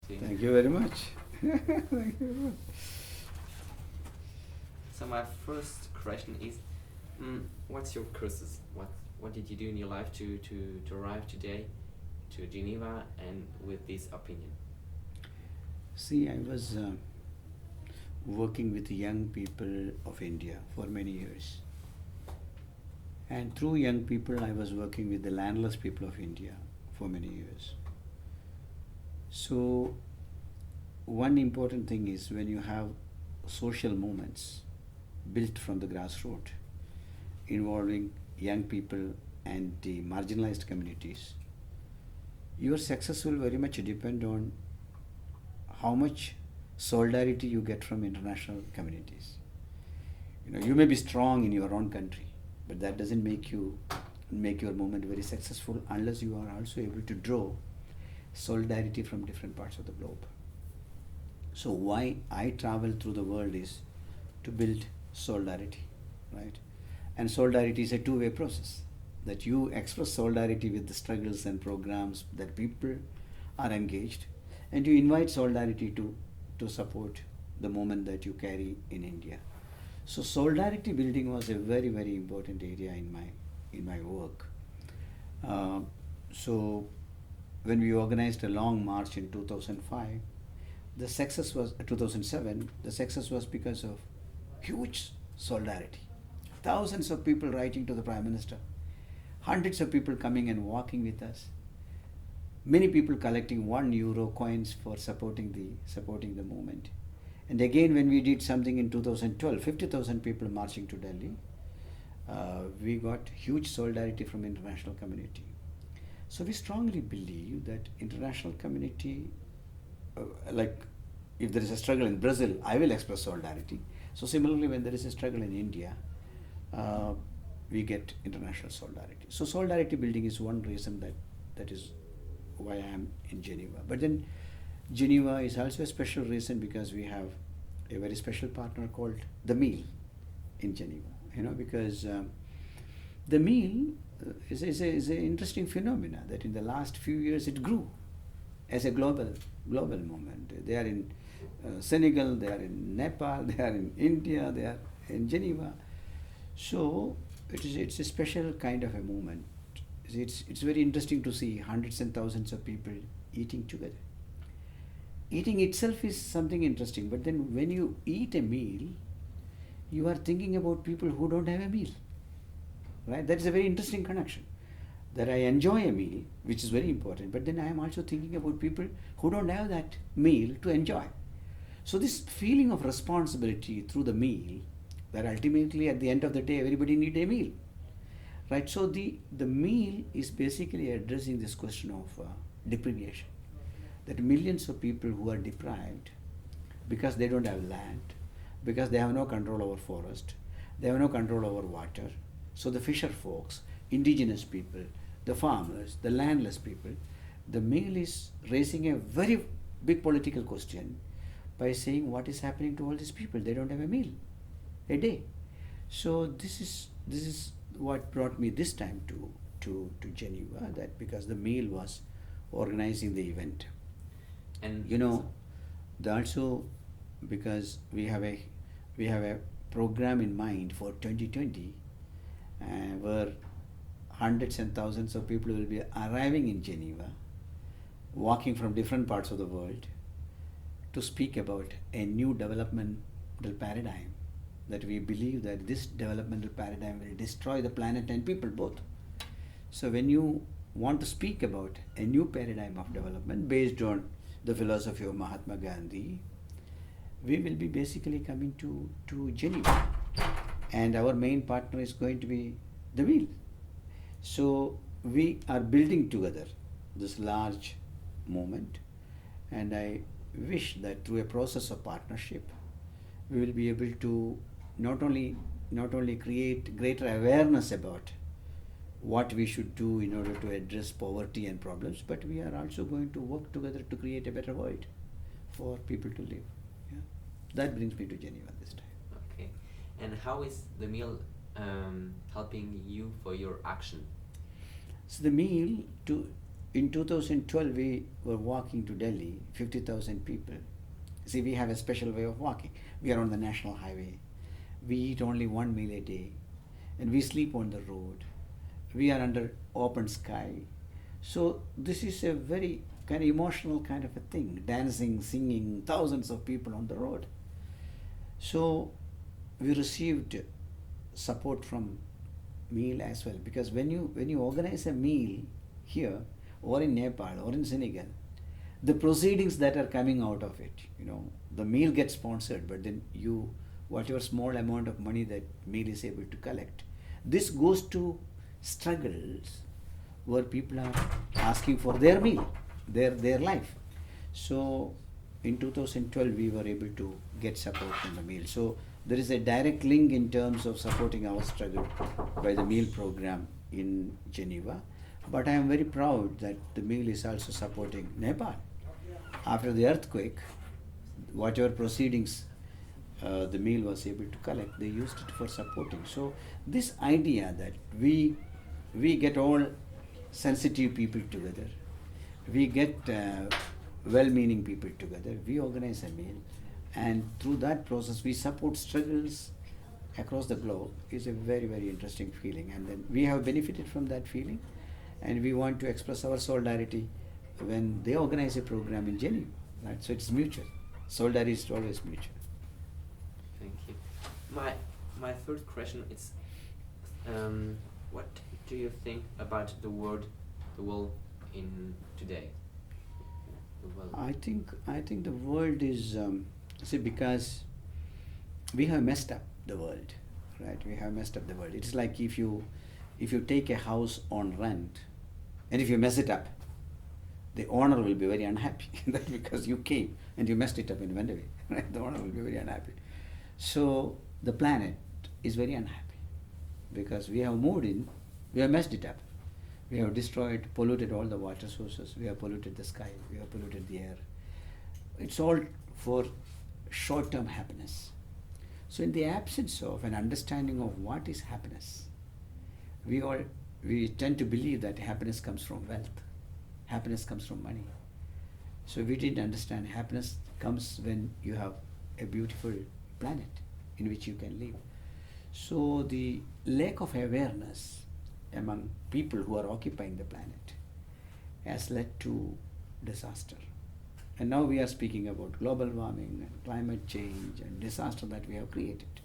Thank you very much. Thank you very much. So my first question is, what's your curses? What did you do in your life to arrive today to Geneva and with this opinion? See, I was working with young people of India for many years. And through young people, I was working with the landless people of India for many years. So, one important thing is when you have social movements built from the grassroots involving young people and the marginalized communities, your success will very much depend on how much solidarity you get from international communities. You may be strong in your own country, but that doesn't make your movement very successful unless you are also able to draw solidarity from different parts of the globe. So why I travel through the world is to build solidarity, right? And solidarity is a two-way process. That you express solidarity with the struggles and programs that people are engaged, and you invite solidarity to support the movement that you carry in India. So solidarity building was a very very important area in my work. Uh, so when we organized a long march in 2005, the success was 2007. The success was because of huge solidarity. Thousands of people writing to the Prime Minister, hundreds of people coming and walking with us, many people collecting €1 coins for supporting the movement. And again, when we did something in 2012, 50,000 people marching to Delhi, we got huge solidarity from international community. So we strongly believe that international community, like if there is a struggle in Brazil, I will express solidarity. So similarly, when there is a struggle in India, uh, we get international solidarity. So solidarity building is one reason that is why I am in Geneva. But then Geneva is also a special reason because we have a very special partner called the meal in Geneva. Because the meal is an interesting phenomena that in the last few years it grew as a global movement. They are in Senegal, they are in Nepal, they are in India, they are in Geneva. So it's a special kind of a movement. It's very interesting to see hundreds and thousands of people eating together. Eating itself is something interesting, but then when you eat a meal, you are thinking about people who don't have a meal, right? That is a very interesting connection. That I enjoy a meal, which is very important, but then I am also thinking about people who don't have that meal to enjoy. So this feeling of responsibility through the meal, that ultimately at the end of the day everybody need a meal, right? So the meal is basically addressing this question of deprivation, that millions of people who are deprived because they don't have land, because they have no control over forest, they have no control over water. So the fisher folks, indigenous people, the farmers, the landless people, the meal is raising a very big political question by saying what is happening to all these people. They don't have a meal a day. So this is what brought me this time to Geneva, that because the meal was organizing the event. And Also because we have a program in mind for 2020, where hundreds and thousands of people will be arriving in Geneva, walking from different parts of the world to speak about a new developmental paradigm, that we believe that this developmental paradigm will destroy the planet and people both. So when you want to speak about a new paradigm of development based on the philosophy of Mahatma Gandhi, we will be basically coming to Geneva. And our main partner is going to be the meal. So we are building together this large movement, and I wish that through a process of partnership, we will be able to not only create greater awareness about what we should do in order to address poverty and problems, but we are also going to work together to create a better world for people to live. Yeah. That brings me to Geneva this time. okay, and how is the meal helping you for your action? So the meal to in 2012 we were walking to Delhi, 50,000 people. See, we have a special way of walking. We are on the national highway. We eat only one meal a day, and we sleep on the road. We are under open sky. So this is a very kind of emotional kind of a thing. Dancing, singing, thousands of people on the road. So we received support from meal as well, because when you organize a meal here or in Nepal or in Senegal, the proceedings that are coming out of it, the meal gets sponsored, but then whatever small amount of money that meal is able to collect, this goes to struggles where people are asking for their meal, their life. So in 2012 we were able to get support from the meal. So there is a direct link in terms of supporting our struggle by the meal program in Geneva. But I am very proud that the meal is also supporting Nepal. After the earthquake, whatever proceedings the meal was able to collect, they used it for supporting. So this idea that we get all sensitive people together, we get well-meaning people together, we organize a meal, and through that process we support struggles across the globe, is a very, very interesting feeling. And then we have benefited from that feeling, and we want to express our solidarity when they organize a program in Geneva, right? So it's mutual. Solidarity is always mutual. Thank you. My third question is, what do you think about the world in today? The world. I think the world is see, because we have messed up the world, right? We have messed up the world. It's like if you take a house on rent, and if you mess it up, the owner will be very unhappy that because you came and you messed it up and went away, right? The owner will be very unhappy. So the planet is very unhappy because we have moved in, we have messed it up. We have destroyed, polluted all the water sources, we have polluted the sky, we have polluted the air. It's all for short-term happiness. So in the absence of an understanding of what is happiness, we tend to believe that happiness comes from wealth, happiness comes from money. So we didn't understand happiness comes when you have a beautiful planet in which you can live. So the lack of awareness among people who are occupying the planet has led to disaster. And now we are speaking about global warming and climate change and disaster that we have created.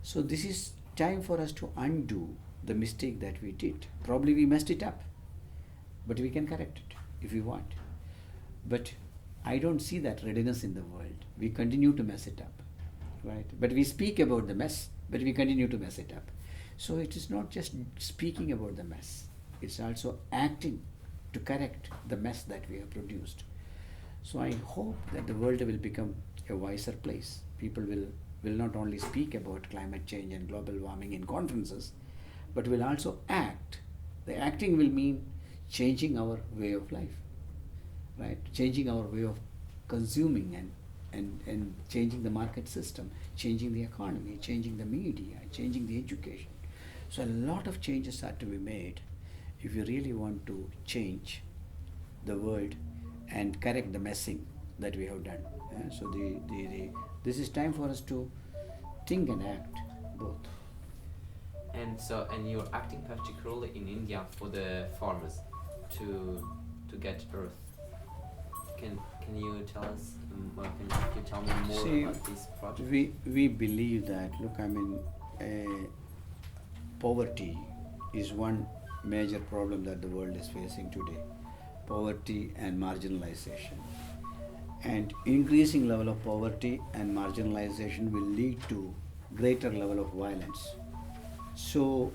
So this is time for us to undo the mistake that we did. Probably we messed it up, but we can correct it if we want. But I don't see that readiness in the world. We continue to mess it up, right? But we speak about the mess, but we continue to mess it up. So it is not just speaking about the mess, it's also acting to correct the mess that we have produced. So I hope that the world will become a wiser place. People will not only speak about climate change and global warming in conferences, but will also act. The acting will mean changing our way of life, right? Changing our way of consuming and changing the market system, changing the economy, changing the media, changing the education. So a lot of changes are to be made if you really want to change the world and correct the messing that we have done. So this is time for us to think and act both. And you're acting particularly in India for the farmers to get earth. Can you tell us? Can you tell me more See, about this project? we believe that, look, I mean, poverty is one major problem that the world is facing today. Poverty and marginalization. And increasing level of poverty and marginalization will lead to greater level of violence. So,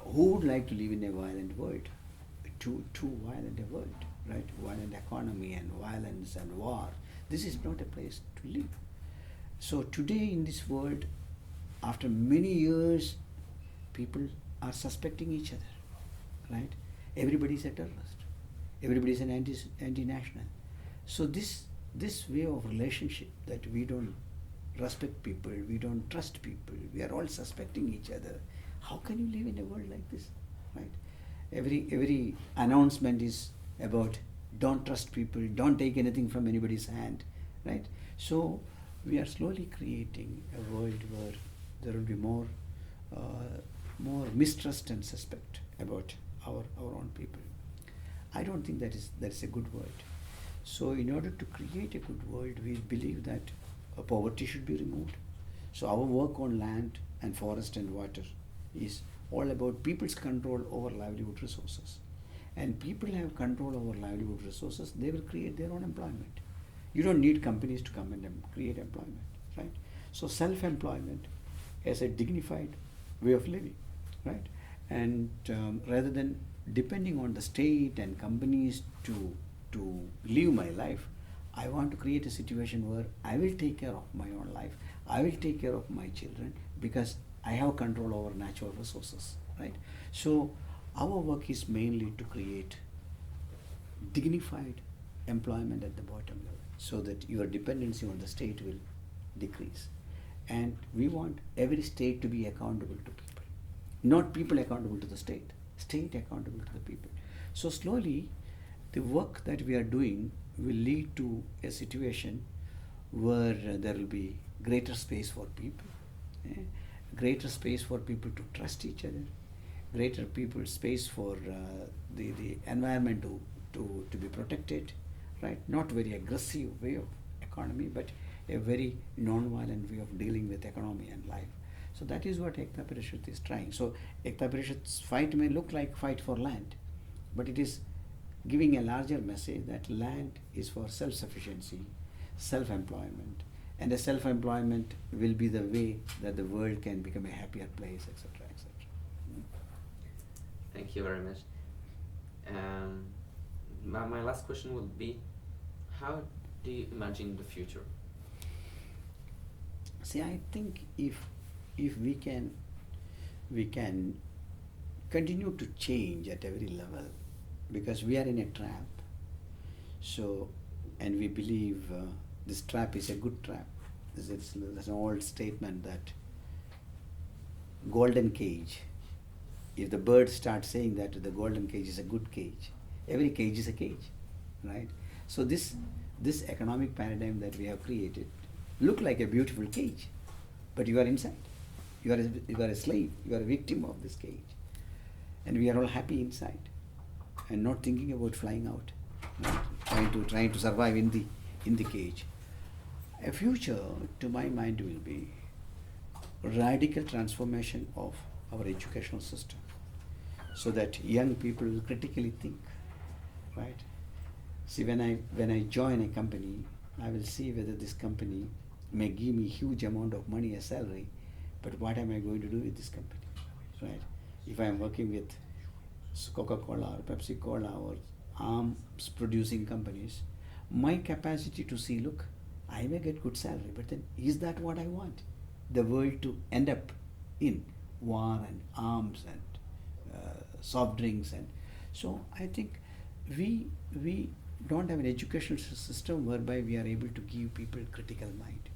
who would like to live in a violent world? Too violent a world, right? Violent economy and violence and war. This is not a place to live. So today in this world, after many years, people are suspecting each other, right? Everybody is a terrorist. Everybody is an anti-national. So this way of relationship that we don't respect people, we don't trust people, we are all suspecting each other. How can you live in a world like this, right? Every announcement is about don't trust people, don't take anything from anybody's hand, right? So we are slowly creating a world where there will be more mistrust and suspect about our own people. I don't think that is a good world. So in order to create a good world, we believe that poverty should be removed. So our work on land and forest and water is all about people's control over livelihood resources. And people have control over livelihood resources, they will create their own employment. You don't need companies to come and create employment, right? So self-employment as a dignified way of living, right? And rather than depending on the state and companies to live my life, I want to create a situation where I will take care of my own life, I will take care of my children, because I have control over natural resources, right? So our work is mainly to create dignified employment at the bottom level, so that your dependency on the state will decrease. And we want every state to be accountable to people, not people accountable to the state accountable to the people. So slowly, the work that we are doing will lead to a situation where there will be greater space for people, greater space for people to trust each other, greater people space for the environment to be protected, right? Not very aggressive way of economy, but a very non-violent way of dealing with economy and life. So that is what Ekta Parishad is trying. So Ekta Parishad's fight may look like fight for land, but it is giving a larger message that land is for self-sufficiency, self-employment, and a self-employment will be the way that the world can become a happier place, etc., etc. Thank you very much. My last question would be, how do you imagine the future? See, I think if we can continue to change at every level, because we are in a trap. So, and we believe this trap is a good trap. There's an old statement that golden cage. If the bird starts saying that the golden cage is a good cage, every cage is a cage, right? So this economic paradigm that we have created look like a beautiful cage, but you are inside. You are a slave. You are a victim of this cage, and we are all happy inside, and not thinking about flying out, right? Trying to survive in the cage. A future, to my mind, will be radical transformation of our educational system, so that young people will critically think, right? See, when I join a company, I will see whether this company may give me huge amount of money as salary, but what am I going to do with this company, right? If I am working with Coca-Cola or Pepsi-Cola or arms producing companies, my capacity to see, look, I may get good salary, but then is that what I want? The world to end up in war and arms and soft drinks, and so I think we don't have an educational system whereby we are able to give people critical mind.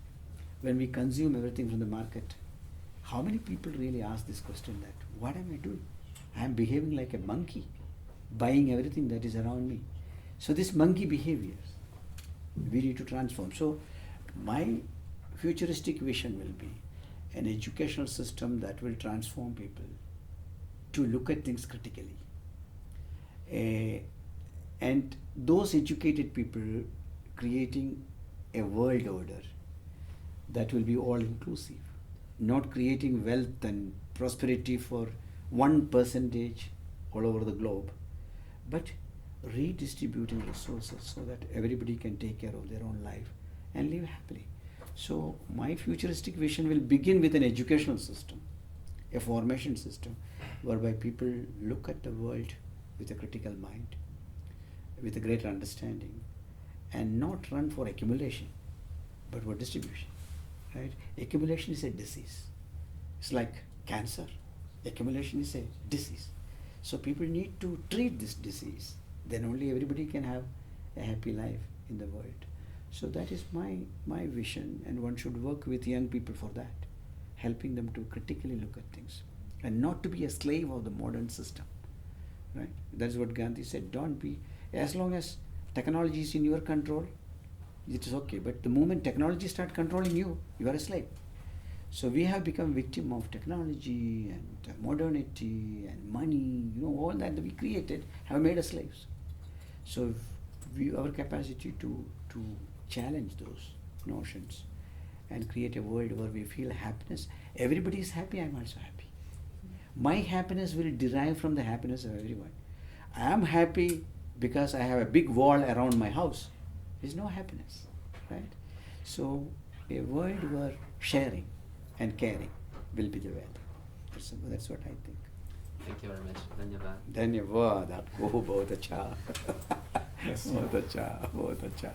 When we consume everything from the market, how many people really ask this question, that what am I doing? I am behaving like a monkey, buying everything that is around me. So this monkey behaviors, we need to transform. So my futuristic vision will be an educational system that will transform people to look at things critically. And those educated people creating a world order that will be all inclusive, not creating wealth and prosperity for 1% all over the globe, but redistributing resources so that everybody can take care of their own life and live happily. So my futuristic vision will begin with an educational system, a formation system, whereby people look at the world with a critical mind, with a greater understanding, and not run for accumulation, but for distribution, right? Accumulation is a disease. It's like cancer. Accumulation is a disease. So people need to treat this disease. Then only everybody can have a happy life in the world. So that is my vision, and one should work with young people for that, helping them to critically look at things and not to be a slave of the modern system, right? That's what Gandhi said. Don't be, as long as technology is in your control, it is okay. But the moment technology start controlling you, you are a slave. So we have become victim of technology and modernity and money. All that we created have made us slaves. So our capacity to challenge those notions and create a world where we feel happiness. Everybody is happy. I'm also happy. My happiness will derive from the happiness of everyone. I am happy because I have a big wall around my house. There's no happiness, right? So a world where sharing and caring will be the value. That's what I think. Thank you very much. Dhanyavad. धन्यवाद आपको बहुत अच्छा बहुत अच्छा बहुत अच्छा